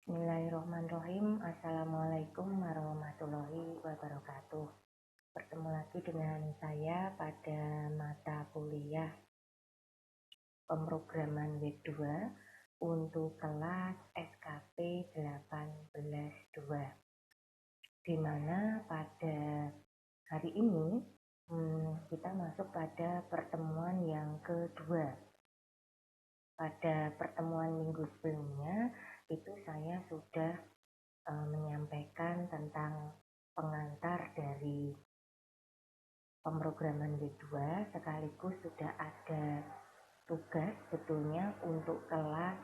Bismillahirrahmanirrahim. Assalamualaikum warahmatullahi wabarakatuh. Bertemu lagi dengan saya pada mata kuliah pemrograman web 2 untuk kelas SKP 18-2, di mana pada hari ini kita masuk pada pertemuan yang kedua. Pada pertemuan minggu sebelumnya itu saya sudah menyampaikan tentang pengantar dari pemrograman W2, sekaligus sudah ada tugas sebetulnya untuk kelas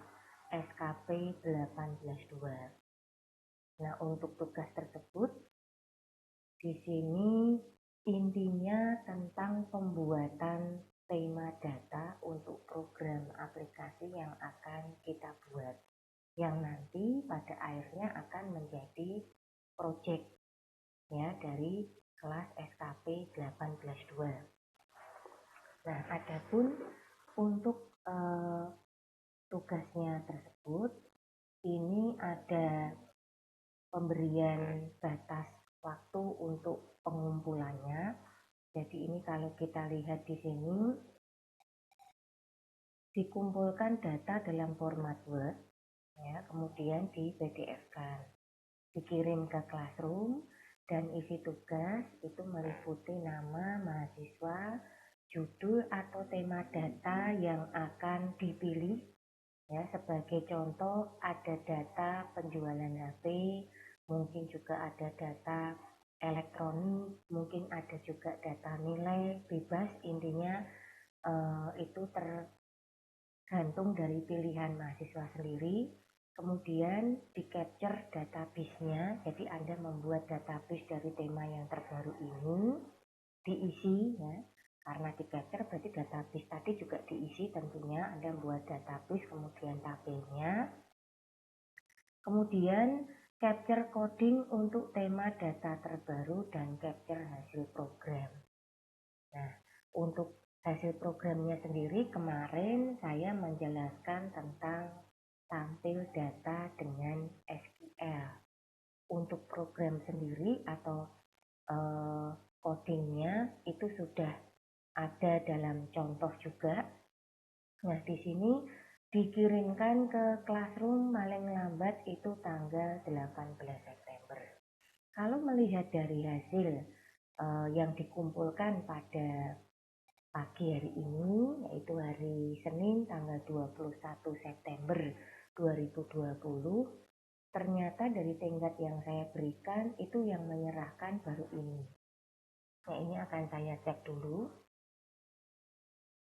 SKP 18-2. Nah, untuk tugas tersebut di sini intinya tentang pembuatan tema data untuk program aplikasi yang akan kita buat, yang nanti pada akhirnya akan menjadi project ya dari kelas SKP 18-2. Nah, adapun untuk tugasnya tersebut ini ada pemberian batas waktu untuk pengumpulannya. Jadi ini kalau kita lihat di sini dikumpulkan data dalam format Word ya, kemudian di PDF-kan, dikirim ke Classroom, dan isi tugas itu meliputi nama mahasiswa, judul atau tema data yang akan dipilih ya. Sebagai contoh ada data penjualan HP, mungkin juga ada data elektronik, mungkin ada juga data nilai, bebas intinya itu tergantung dari pilihan mahasiswa sendiri. Kemudian di capture database-nya, jadi Anda membuat database dari tema yang terbaru ini, diisi ya, karena di capture berarti database tadi juga diisi, tentunya Anda buat database kemudian tabelnya, kemudian capture coding untuk tema data terbaru dan capture hasil program. Nah, untuk hasil programnya sendiri kemarin saya menjelaskan tentang tampil data dengan SQL. Untuk program sendiri atau codingnya itu sudah ada dalam contoh juga. Nah, di sini dikirimkan ke Classroom paling lambat itu tanggal 18 September. Kalau melihat dari hasil yang dikumpulkan pada pagi hari ini, yaitu hari Senin tanggal 21 September 2020, ternyata dari tenggat yang saya berikan itu yang menyerahkan baru ini. Nah, ini akan saya cek dulu.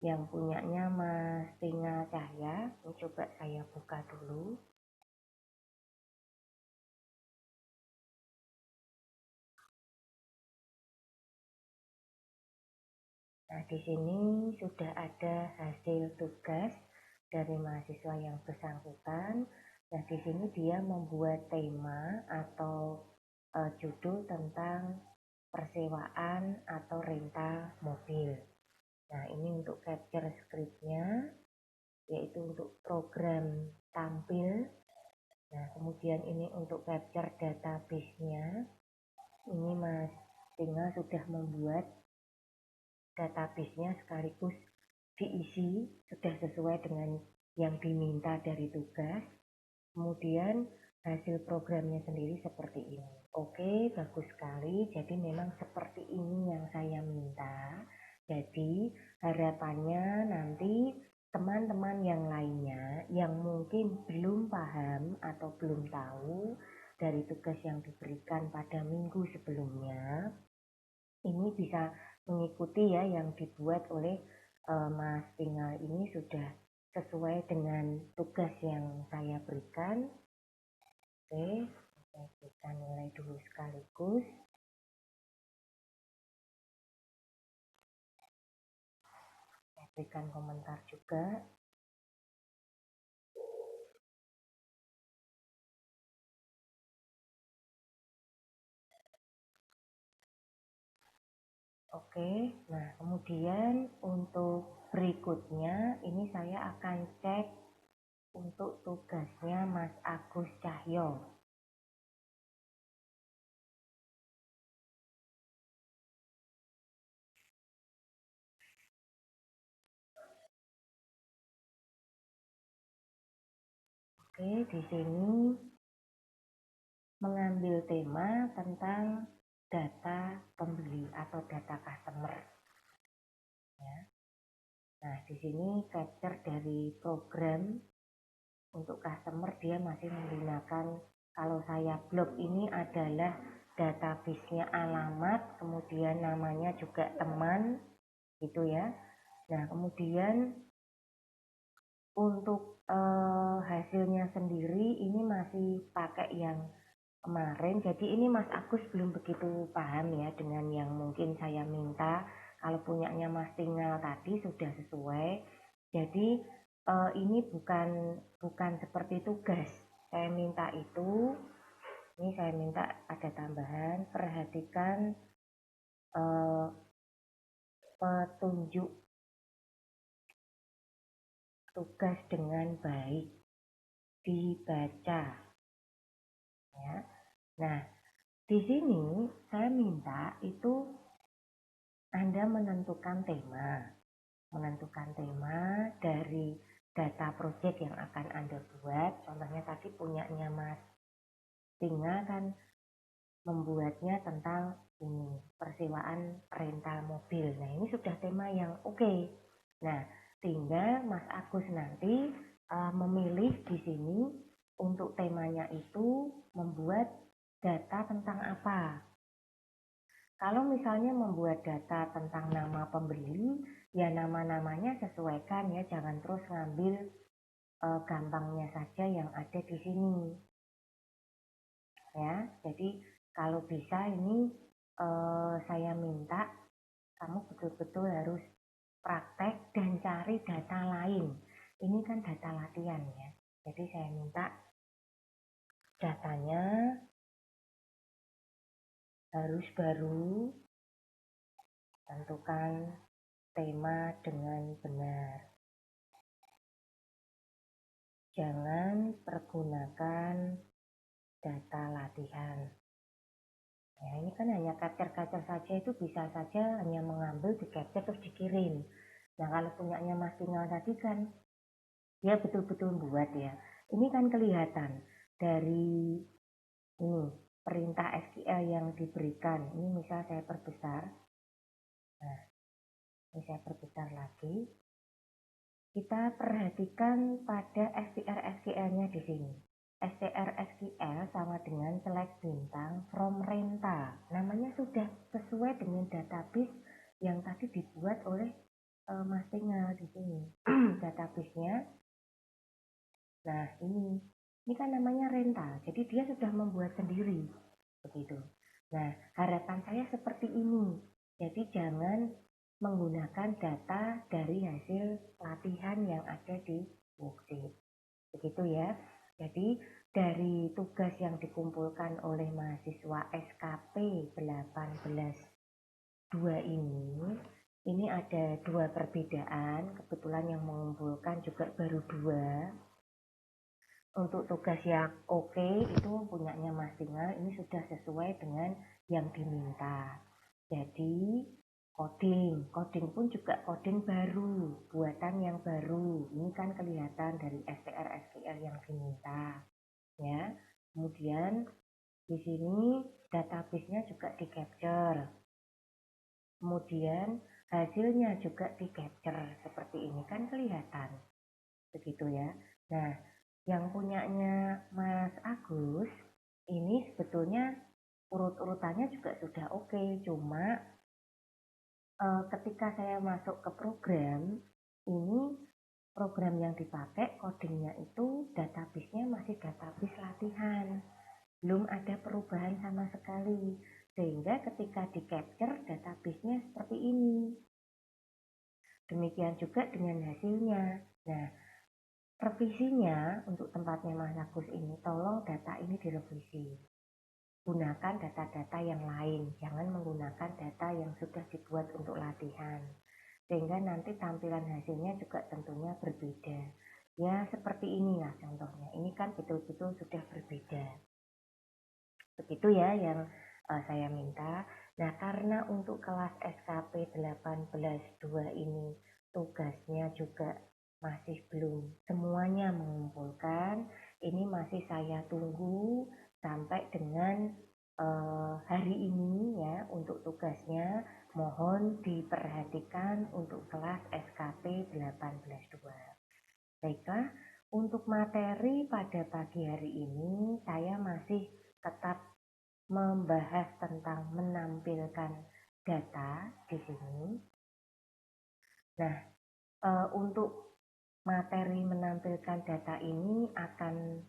Yang punyanya Mas Tina Cahya, ini coba saya buka dulu. Nah, di sini sudah ada hasil tugas dari mahasiswa yang bersangkutan. Nah, di sini dia membuat tema atau judul tentang persewaan atau rental mobil. Nah, ini untuk capture scriptnya, yaitu untuk program tampil. Nah, kemudian ini untuk capture database-nya. Ini Mas Tina sudah membuat database-nya sekaligus diisi sudah sesuai dengan yang diminta dari tugas. Kemudian hasil programnya sendiri seperti ini. Oke, bagus sekali. Jadi memang seperti ini yang saya minta. Jadi harapannya nanti teman-teman yang lainnya yang mungkin belum paham atau belum tahu dari tugas yang diberikan pada minggu sebelumnya, ini bisa mengikuti ya yang dibuat oleh Mas Tinggal ini sudah sesuai dengan tugas yang saya berikan. Oke, kita nilai dulu sekaligus. Saya berikan komentar juga. Oke, nah kemudian untuk berikutnya ini saya akan cek untuk tugasnya Mas Agus Cahyo. Oke, di sini mengambil tema tentang data pembeli atau data customer. Ya. Nah, di sini capture dari program untuk customer, dia masih menggunakan, kalau saya blog ini adalah database-nya alamat, kemudian namanya juga teman, gitu ya. Nah, kemudian untuk hasilnya sendiri ini masih pakai yang kemarin, jadi ini Mas Agus belum begitu paham ya dengan yang mungkin saya minta. Kalau punyanya Mas Tinggal tadi sudah sesuai, jadi ini bukan seperti tugas. Saya minta itu, ini saya minta ada tambahan, perhatikan petunjuk tugas dengan baik, dibaca ya. Nah, di sini saya minta itu Anda menentukan tema dari data project yang akan Anda buat. Contohnya tadi punyanya Mas Tinga kan membuatnya tentang ini, persewaan rental mobil. Nah, ini sudah tema yang oke. Nah, tinggal Mas Agus nanti memilih di sini untuk temanya itu membuat data tentang apa. Kalau misalnya membuat data tentang nama pembeli, ya nama-namanya sesuaikan ya, jangan terus ngambil gampangnya saja yang ada di sini. Ya, jadi kalau bisa ini saya minta kamu betul-betul harus praktek dan cari data lain. Ini kan data latihan ya. Jadi saya minta datanya harus baru, tentukan tema dengan benar. Jangan pergunakan data latihan. Ya, ini kan hanya capture saja, itu bisa saja hanya mengambil, di capture terus dikirim. Nah, kalau punyanya Mas Tinggal tadi kan dia betul-betul buat ya. Ini kan kelihatan dari ini perintah SQL yang diberikan. Ini misal saya perbesar. Nah, ini saya perbesar lagi. Kita perhatikan pada STR SQL-nya di sini. STR SQL sama dengan select bintang from rental. Namanya sudah sesuai dengan database yang tadi dibuat oleh Mas Tinggal di sini. Database-nya. Nah, ini kan namanya rental. Jadi dia sudah membuat sendiri. Begitu. Nah, harapan saya seperti ini. Jadi jangan menggunakan data dari hasil latihan yang ada di worksheet. Begitu ya. Jadi dari tugas yang dikumpulkan oleh mahasiswa SKP 18.2 ini ada 2 perbedaan. Kebetulan yang mengumpulkan juga baru 2. Untuk tugas yang oke itu punyanya Mas Tinggal, ini sudah sesuai dengan yang diminta. Jadi coding pun juga coding baru, buatan yang baru. Ini kan kelihatan dari STR SQL yang diminta ya. Kemudian di sini database-nya juga di capture, kemudian hasilnya juga di capture seperti ini, kan kelihatan begitu ya. Nah, yang punyanya Mas Agus ini sebetulnya urut-urutannya juga sudah oke, cuma ketika saya masuk ke program ini, program yang dipakai codingnya itu database-nya masih database latihan, belum ada perubahan sama sekali, sehingga ketika di capture database-nya seperti ini. Demikian juga dengan hasilnya. Nah, revisinya untuk tempatnya Mas Agus ini, tolong data ini direvisi. Gunakan data-data yang lain, jangan menggunakan data yang sudah dibuat untuk latihan. Sehingga nanti tampilan hasilnya juga tentunya berbeda. Ya seperti inilah contohnya. Ini kan betul-betul sudah berbeda. Begitu ya yang saya minta. Nah, karena untuk kelas SKP 18.2 ini tugasnya juga masih belum semuanya mengumpulkan, ini masih saya tunggu sampai dengan hari ini ya untuk tugasnya. Mohon diperhatikan untuk kelas SKP 18.2. Baiklah, untuk materi pada pagi hari ini saya masih tetap membahas tentang menampilkan data di sini. Nah, untuk materi menampilkan data ini akan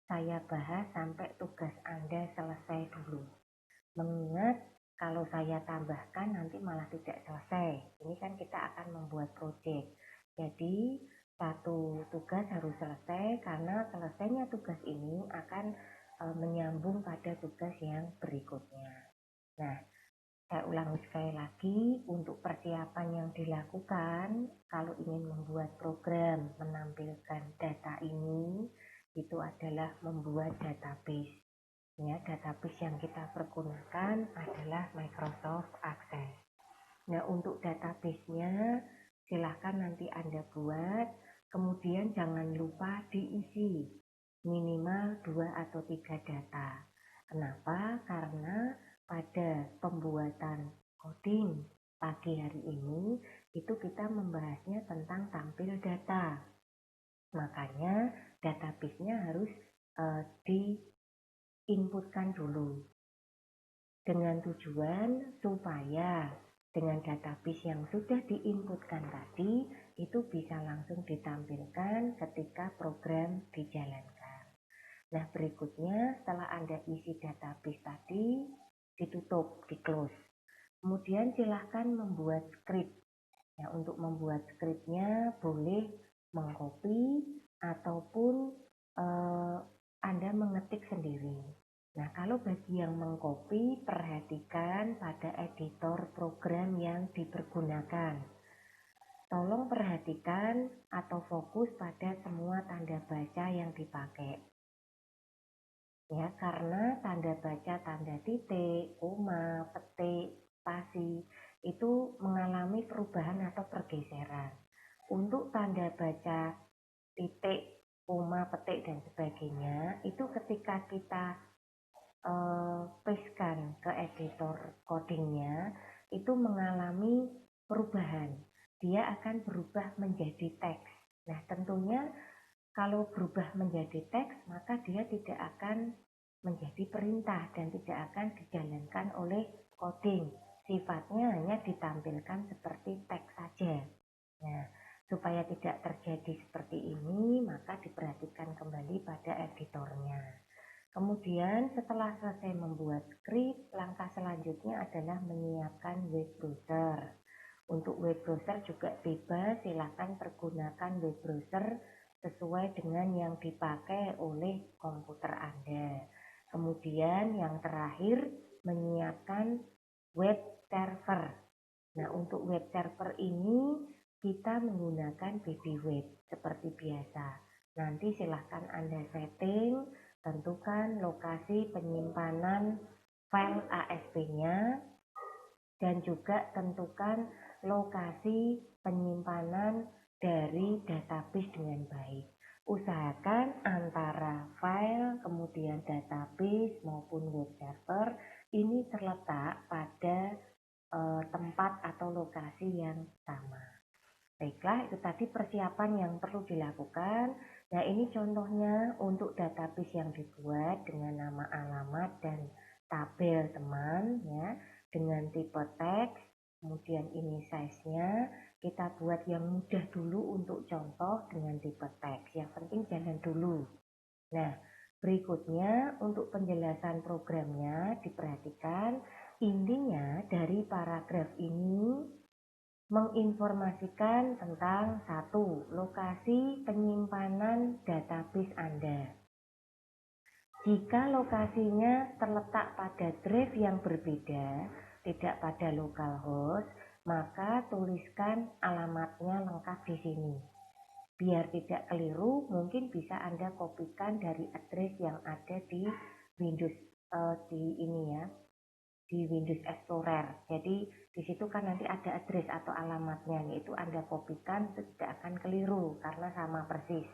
saya bahas sampai tugas Anda selesai dulu. Mengingat kalau saya tambahkan nanti malah tidak selesai. Ini kan kita akan membuat proyek. Jadi satu tugas harus selesai karena selesainya tugas ini akan menyambung pada tugas yang berikutnya. Nah, saya ulangi sekali lagi untuk persiapan yang dilakukan kalau ingin membuat program menampilkan data ini itu adalah membuat database. Ya, database yang kita pergunakan adalah Microsoft Access. Nah, untuk database-nya silahkan nanti Anda buat, kemudian jangan lupa diisi minimal 2 atau 3 data. Kenapa? Karena pada pembuatan coding pagi hari ini itu kita membahasnya tentang tampil data. Makanya database-nya harus diinputkan dulu dengan tujuan supaya dengan database yang sudah diinputkan tadi itu bisa langsung ditampilkan ketika program dijalankan. Nah, berikutnya setelah Anda isi database tadi ditutup, di close. Kemudian silahkan membuat script. Ya, untuk membuat scriptnya boleh mengcopy ataupun Anda mengetik sendiri. Nah, kalau bagi yang mengcopy, perhatikan pada editor program yang dipergunakan. Tolong perhatikan atau fokus pada semua tanda baca yang dipakai. Ya, karena tanda baca tanda titik, koma, petik, spasi itu mengalami perubahan atau pergeseran. Untuk tanda baca titik, koma, petik dan sebagainya itu ketika kita pastekan ke editor codingnya itu mengalami perubahan. Dia akan berubah menjadi teks. Nah, tentunya kalau berubah menjadi teks, maka dia tidak akan menjadi perintah dan tidak akan dijalankan oleh coding. Sifatnya hanya ditampilkan seperti teks saja. Nah, supaya tidak terjadi seperti ini, maka diperhatikan kembali pada editornya. Kemudian setelah selesai membuat script, langkah selanjutnya adalah menyiapkan web browser. Untuk web browser juga bebas, silakan pergunakan web browser sesuai dengan yang dipakai oleh komputer Anda. Kemudian yang terakhir menyiapkan web server. Nah, untuk web server ini kita menggunakan baby web seperti biasa. Nanti silahkan Anda setting, tentukan lokasi penyimpanan file ASP-nya dan juga tentukan lokasi penyimpanan dari database dengan baik. Usahakan antara file, kemudian database maupun web server ini terletak pada tempat atau lokasi yang sama. Baiklah, itu tadi persiapan yang perlu dilakukan. Nah, ini contohnya untuk database yang dibuat dengan nama alamat dan tabel teman ya, dengan tipe teks. Kemudian ini size-nya kita buat yang mudah dulu untuk contoh dengan tipe teks. Yang penting jangan dulu. Nah, berikutnya untuk penjelasan programnya diperhatikan intinya dari paragraf ini menginformasikan tentang satu, lokasi penyimpanan database Anda. Jika lokasinya terletak pada drive yang berbeda, tidak pada localhost, maka tuliskan alamatnya lengkap di sini. Biar tidak keliru, mungkin bisa Anda kopikan dari address yang ada di Windows di Windows Explorer. Jadi di situ kan nanti ada address atau alamatnya, yaitu Anda kopikan, itu tidak akan keliru karena sama persis.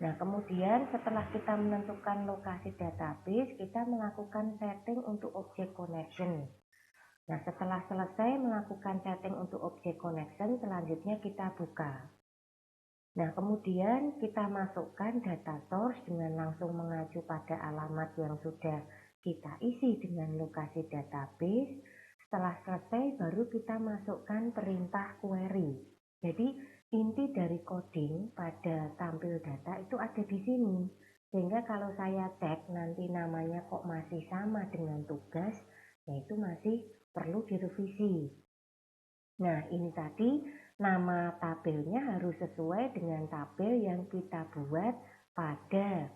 Nah, kemudian setelah kita menentukan lokasi database, kita melakukan setting untuk object connection. Nah, setelah selesai melakukan setting untuk object connection, selanjutnya kita buka. Nah, kemudian kita masukkan data source dengan langsung mengacu pada alamat yang sudah kita isi dengan lokasi database. Setelah selesai, baru kita masukkan perintah query. Jadi, inti dari coding pada tampil data itu ada di sini. Sehingga kalau saya cek nanti namanya kok masih sama dengan tugas, yaitu masih perlu direvisi. Nah, ini tadi nama tabelnya harus sesuai dengan tabel yang kita buat pada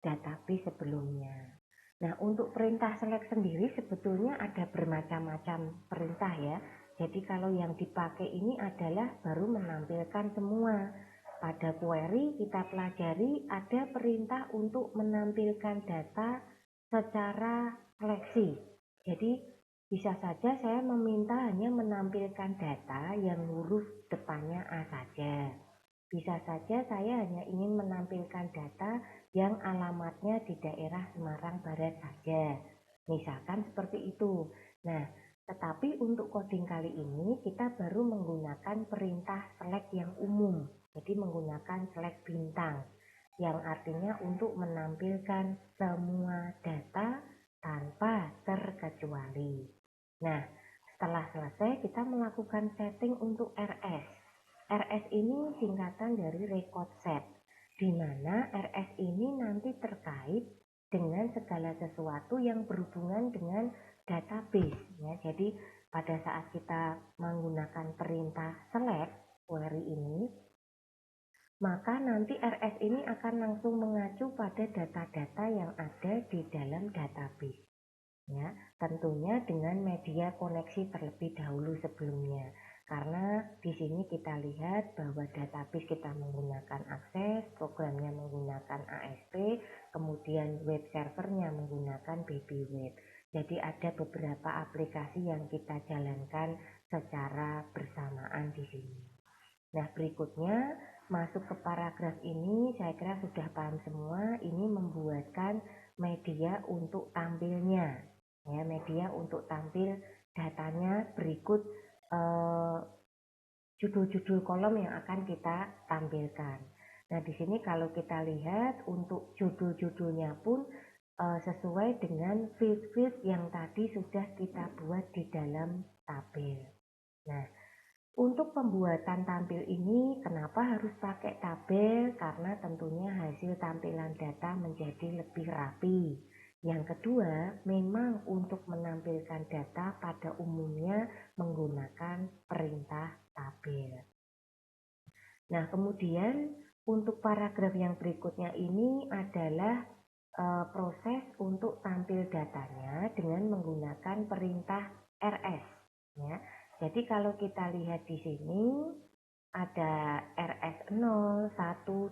database sebelumnya. Nah, untuk perintah select sendiri sebetulnya ada bermacam-macam perintah ya. Jadi kalau yang dipakai ini adalah baru menampilkan semua. Pada query kita pelajari ada perintah untuk menampilkan data secara seleksi. Jadi bisa saja saya meminta hanya menampilkan data yang huruf depannya A saja. Bisa saja saya hanya ingin menampilkan data yang alamatnya di daerah Semarang Barat saja. Misalkan seperti itu. Nah, tetapi untuk coding kali ini kita baru menggunakan perintah select yang umum. Jadi menggunakan select bintang. Yang artinya untuk menampilkan semua data tanpa terkecuali. Nah, setelah selesai kita melakukan setting untuk RS. RS ini singkatan dari record set, di mana RS ini nanti terkait dengan segala sesuatu yang berhubungan dengan database. Ya. Jadi pada saat kita menggunakan perintah select query ini, maka nanti RS ini akan langsung mengacu pada data-data yang ada di dalam database. Ya, tentunya dengan media koneksi terlebih dahulu sebelumnya. Karena di sini kita lihat bahwa database kita menggunakan akses, programnya menggunakan ASP, kemudian web servernya menggunakan BB Web. Jadi ada beberapa aplikasi yang kita jalankan secara bersamaan di sini. Nah, berikutnya masuk ke paragraf ini, saya kira sudah paham semua. Ini membuatkan media untuk tampilnya. Ya, media untuk tampil datanya berikut judul-judul kolom yang akan kita tampilkan. Nah, di sini kalau kita lihat untuk judul-judulnya pun sesuai dengan field-field yang tadi sudah kita buat di dalam tabel. Nah, untuk pembuatan tampil ini kenapa harus pakai tabel? Karena tentunya hasil tampilan data menjadi lebih rapi. Yang kedua, memang untuk menampilkan data pada umumnya menggunakan perintah tabel. Nah, kemudian untuk paragraf yang berikutnya ini adalah proses untuk tampil datanya dengan menggunakan perintah RS. Ya. Jadi kalau kita lihat di sini ada RS 0, 1,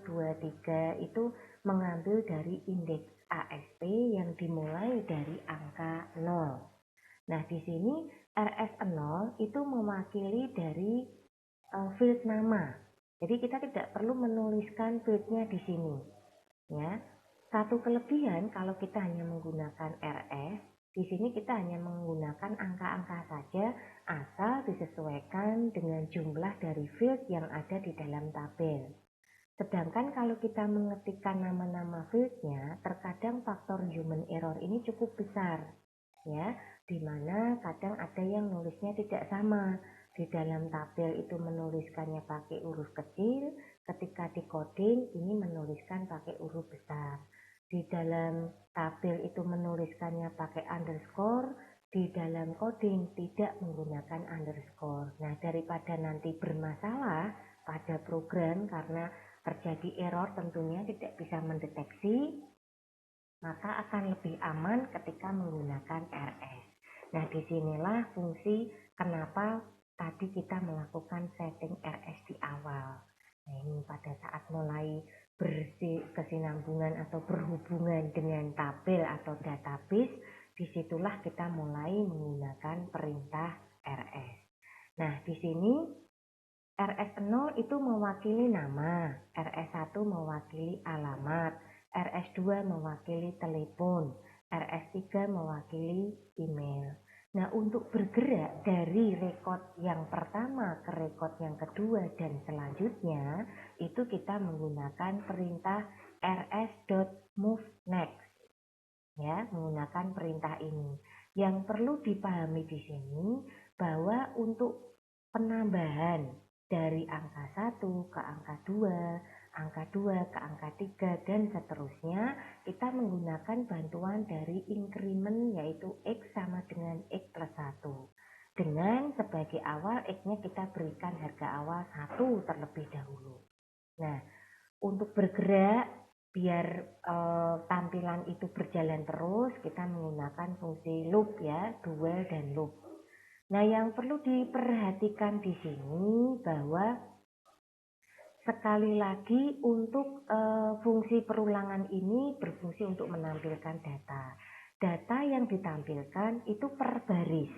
2, 3 itu mengambil dari indeks ASP yang dimulai dari angka 0. Nah, di sini RS 0 itu mewakili dari field nama. Jadi kita tidak perlu menuliskan fieldnya di sini. Ya. Satu kelebihan kalau kita hanya menggunakan RS, di sini kita hanya menggunakan angka-angka saja asal disesuaikan dengan jumlah dari field yang ada di dalam tabel. Sedangkan kalau kita mengetikkan nama-nama fieldnya, terkadang faktor human error ini cukup besar, ya, dimana kadang ada yang nulisnya tidak sama. Di dalam tabel itu menuliskannya pakai huruf kecil, ketika di coding ini menuliskan pakai huruf besar. Di dalam tabel itu menuliskannya pakai underscore, di dalam coding tidak menggunakan underscore. Nah, daripada nanti bermasalah pada program karena terjadi error tentunya tidak bisa mendeteksi, maka akan lebih aman ketika menggunakan RS. Nah, disinilah fungsi kenapa tadi kita melakukan setting RS di awal. Nah, ini pada saat mulai berkesinambungan atau berhubungan dengan tabel atau database, disitulah kita mulai menggunakan perintah rs. Nah, di sini rs0 itu mewakili nama, rs1 mewakili alamat, rs2 mewakili telepon, rs3 mewakili email. Nah, untuk bergerak dari rekod yang pertama ke rekod yang kedua dan selanjutnya, itu kita menggunakan perintah rs.moveNext. Ya, menggunakan perintah ini. Yang perlu dipahami di sini bahwa untuk penambahan dari angka 1 ke angka 2, angka 2 ke angka 3 dan seterusnya, kita menggunakan bantuan dari increment yaitu X sama dengan X plus 1. Dengan sebagai awal X-nya kita berikan harga awal 1 terlebih dahulu. Nah, untuk bergerak biar tampilan itu berjalan terus, kita menggunakan fungsi loop ya, do while dan loop. Nah, yang perlu diperhatikan di sini bahwa sekali lagi untuk fungsi perulangan ini berfungsi untuk menampilkan data. Data yang ditampilkan itu per baris.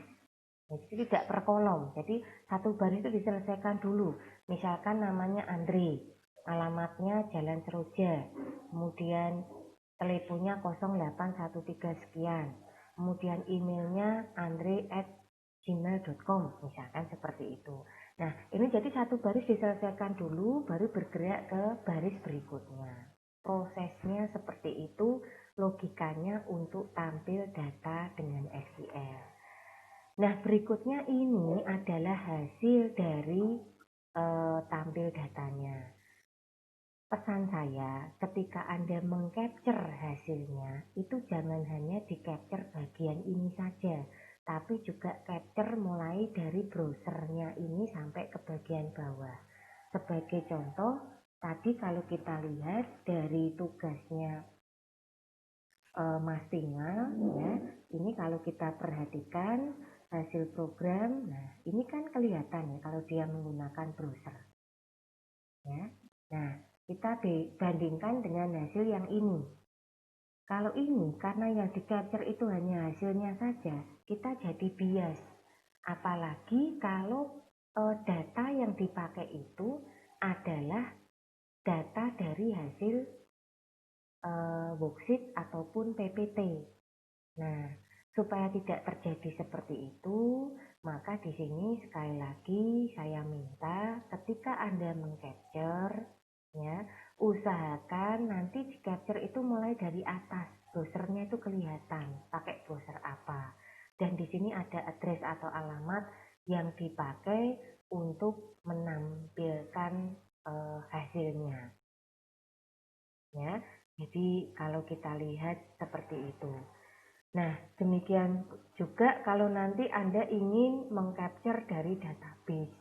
Jadi tidak per kolom. Jadi satu baris itu diselesaikan dulu. Misalkan namanya Andre, alamatnya Jalan Seroja, kemudian teleponnya 0813 sekian, kemudian emailnya andre@gmail.com, misalkan seperti itu. Nah, ini jadi satu baris diselesaikan dulu, baru bergerak ke baris berikutnya. Prosesnya seperti itu, logikanya untuk tampil data dengan SQL. Nah, berikutnya ini adalah hasil dari tampil datanya. Pesan saya, ketika Anda mengcapture hasilnya, itu jangan hanya di-capture bagian ini saja, tapi juga capture mulai dari browsernya ini sampai ke bagian bawah. Sebagai contoh, tadi kalau kita lihat dari tugasnya Mas Tingal, ya, ini kalau kita perhatikan hasil program, nah ini kan kelihatan ya kalau dia menggunakan browser, ya. Nah, kita bandingkan dengan hasil yang ini. Kalau ini karena yang di capture itu hanya hasilnya saja, kita jadi bias. Apalagi kalau data yang dipakai itu adalah data dari hasil worksheet ataupun PPT. Nah, supaya tidak terjadi seperti itu, maka di sini sekali lagi saya minta ketika Anda mengcapture, ya, usahakan nanti di capture itu mulai dari atas, browsernya itu kelihatan, pakai browser apa. Dan di sini ada address atau alamat yang dipakai untuk menampilkan hasilnya. Ya, jadi kalau kita lihat seperti itu. Nah, demikian juga kalau nanti Anda ingin mengcapture dari database.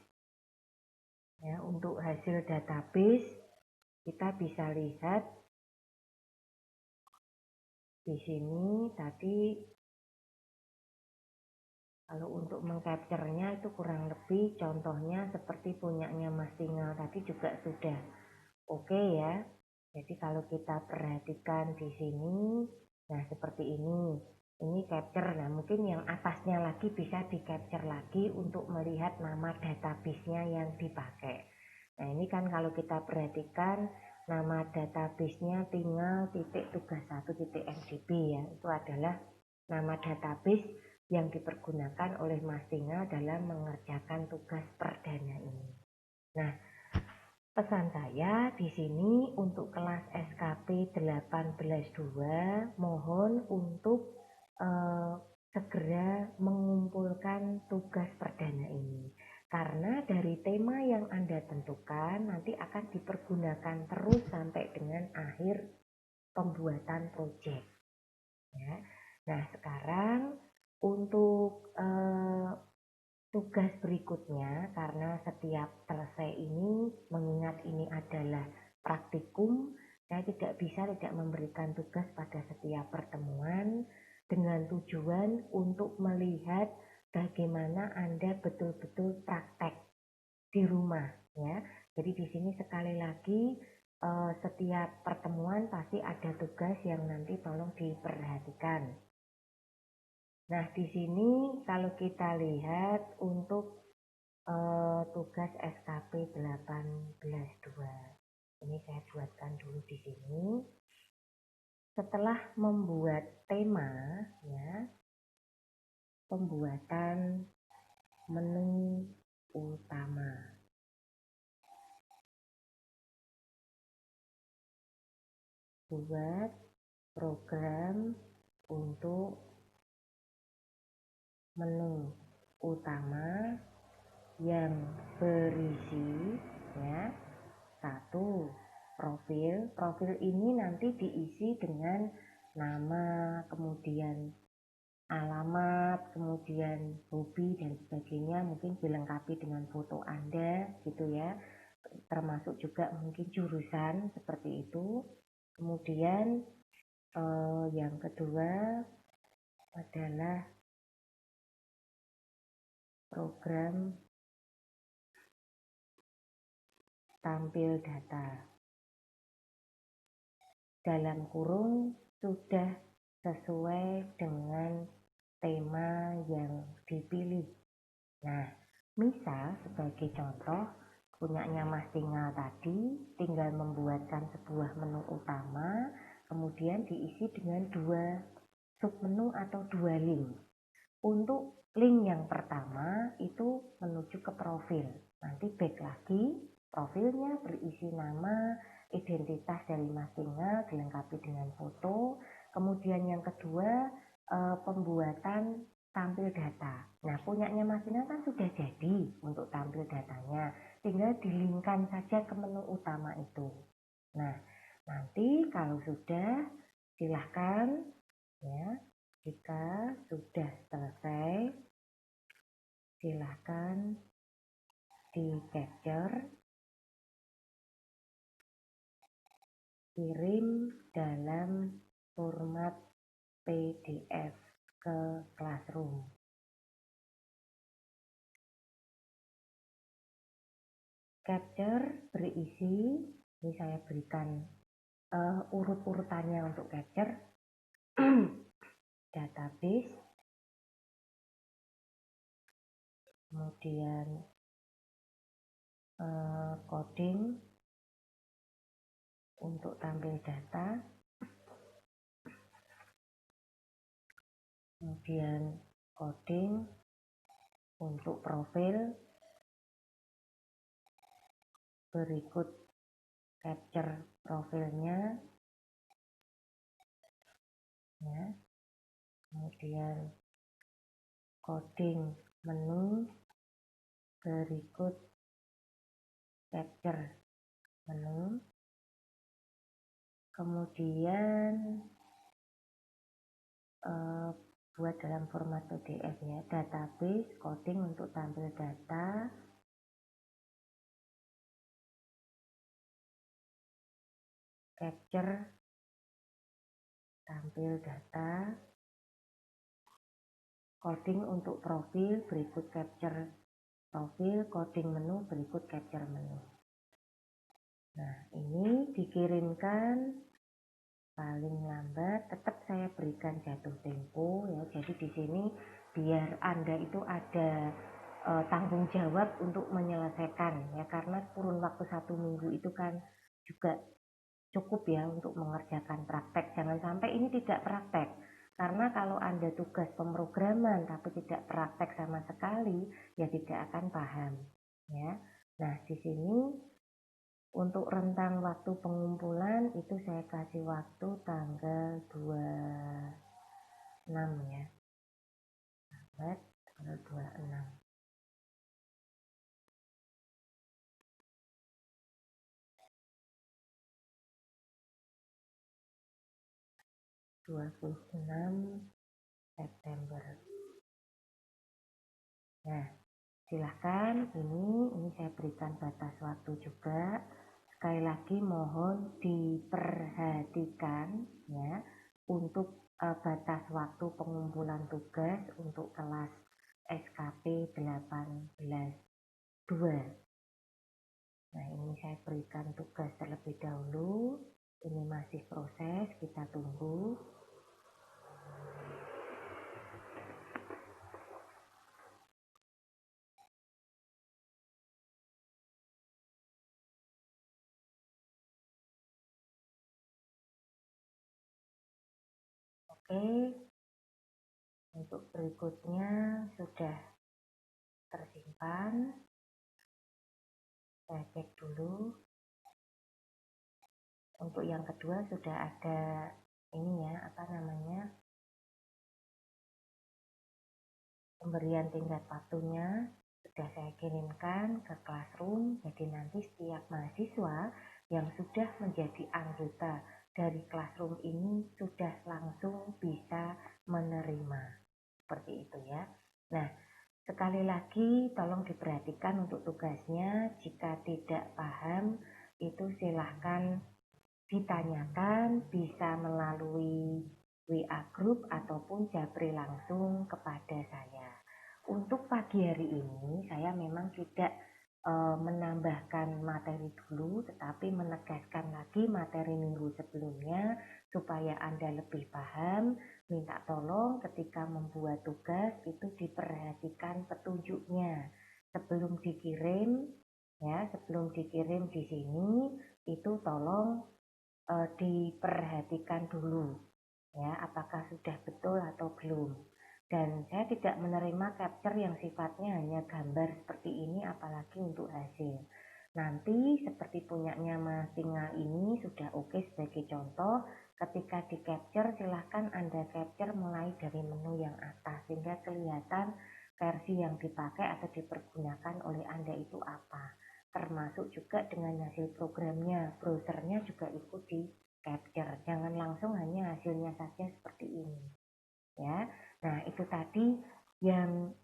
Ya, untuk hasil database kita bisa lihat di sini tadi kalau untuk mengcapture-nya itu kurang lebih contohnya seperti punyanya Mas Tingal tadi juga sudah oke ya. Jadi kalau kita perhatikan di sini, nah seperti ini. Ini capture, nah mungkin yang atasnya lagi bisa di capture lagi untuk melihat nama database-nya yang dipakai. Nah ini kan kalau kita perhatikan nama database-nya tinggal .tugas1.mdb ya. Itu adalah nama database yang dipergunakan oleh Mas Tingal dalam mengerjakan tugas perdana ini. Nah, pesan saya di sini untuk kelas SKP 18.2 mohon untuk segera mengumpulkan tugas perdana ini. Karena dari tema yang Anda tentukan nanti akan dipergunakan terus sampai dengan akhir pembuatan proyek. Ya. Nah, sekarang untuk tugas berikutnya, karena setiap selesai ini, mengingat ini adalah praktikum, saya tidak memberikan tugas pada setiap pertemuan dengan tujuan untuk melihat bagaimana Anda betul-betul praktek di rumah, ya. Jadi di sini sekali lagi setiap pertemuan pasti ada tugas yang nanti tolong diperhatikan. Nah, di sini kalau kita lihat untuk tugas SKP 18.2. Ini saya buatkan dulu di sini. Setelah membuat tema, ya, pembuatan menu utama. Buat program untuk menu utama yang berisi, ya, satu, profil ini nanti diisi dengan nama, kemudian alamat, kemudian hobi dan sebagainya, mungkin dilengkapi dengan foto Anda gitu ya, termasuk juga mungkin jurusan seperti itu. Kemudian yang kedua adalah program tampil data. Dalam kurung sudah sesuai dengan tema yang dipilih. Nah, misal sebagai contoh, punyanya Mas Tinggal tadi tinggal membuatkan sebuah menu utama, kemudian diisi dengan 2 submenu atau 2 link. Untuk link yang pertama itu menuju ke profil. Nanti back lagi, profilnya berisi nama, identitas dari Mas Tinggal dilengkapi dengan foto. Kemudian yang kedua pembuatan tampil data. Nah, punyanya Mas Tinggal kan sudah jadi untuk tampil datanya, tinggal dilingkan saja ke menu utama itu. Nah, nanti kalau sudah silahkan, ya, jika sudah selesai silahkan di capture, kirim dalam format PDF ke Classroom. Capture berisi, ini saya berikan urut-urutannya untuk capture. Database, kemudian coding untuk tampil data, kemudian coding untuk profil, berikut capture profilnya, ya, kemudian coding menu, berikut capture menu, kemudian buat dalam format PDF, ya, database, coding untuk tampil data, capture tampil data, coding untuk profil, berikut capture profil, coding menu, berikut capture menu. Nah, ini dikirimkan paling lambat, tetap saya berikan jatuh tempo, ya. Jadi di sini biar Anda itu ada tanggung jawab untuk menyelesaikan, ya, karena kurun waktu 1 minggu itu kan juga cukup ya untuk mengerjakan praktek. Jangan sampai ini tidak praktek, karena kalau Anda tugas pemrograman tapi tidak praktek sama sekali, ya tidak akan paham, ya. Nah, di sini untuk rentang waktu pengumpulan itu saya kasih waktu tanggal 26, ya. Tanggal 26. September. Nah, silahkan, ini saya berikan batas waktu juga. Sekali lagi mohon diperhatikan, ya, untuk batas waktu pengumpulan tugas untuk kelas SKP 18.2. Nah, ini saya berikan tugas terlebih dahulu. Ini masih proses, kita tunggu. Oke, untuk berikutnya sudah tersimpan. Saya cek dulu. Untuk yang kedua sudah ada ini ya, pemberian tingkat waktunya sudah saya kirimkan ke Classroom. Jadi nanti setiap mahasiswa yang sudah menjadi anggota dari Classroom ini sudah langsung bisa menerima. Seperti itu ya. Nah, sekali lagi tolong diperhatikan untuk tugasnya. Jika tidak paham itu silahkan ditanyakan, bisa melalui WA Group ataupun japri langsung kepada saya. Untuk pagi hari ini saya memang tidak menambahkan materi dulu, tetapi menegaskan lagi materi minggu sebelumnya supaya Anda lebih paham. Minta tolong ketika membuat tugas itu diperhatikan petunjuknya sebelum dikirim ya, sebelum dikirim di sini itu tolong diperhatikan dulu ya, apakah sudah betul atau belum. Dan saya tidak menerima capture yang sifatnya hanya gambar seperti ini, apalagi untuk hasil. Nanti seperti punyanya Mas Tingal ini sudah oke sebagai contoh. Ketika di capture silahkan Anda capture mulai dari menu yang atas sehingga kelihatan versi yang dipakai atau dipergunakan oleh Anda itu apa. Termasuk juga dengan hasil programnya, browsernya juga ikut di capture. Jangan langsung hanya hasilnya saja seperti ini. Ya, nah itu tadi yang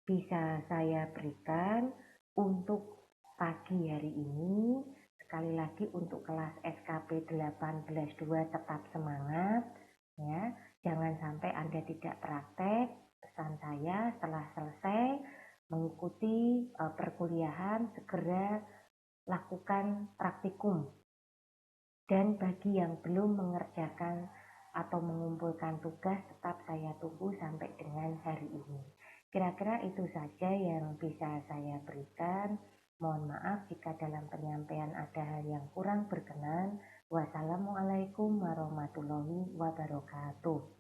bisa saya berikan untuk pagi hari ini. Sekali lagi untuk kelas SKP 18.2 tetap semangat ya. Jangan sampai Anda tidak praktek. Pesan saya setelah selesai mengikuti perkuliahan segera lakukan praktikum. Dan bagi yang belum mengerjakan atau mengumpulkan tugas, tetap saya tunggu sampai dengan hari ini. Kira-kira itu saja yang bisa saya berikan. Mohon maaf jika dalam penyampaian ada hal yang kurang berkenan. Wassalamualaikum warahmatullahi wabarakatuh.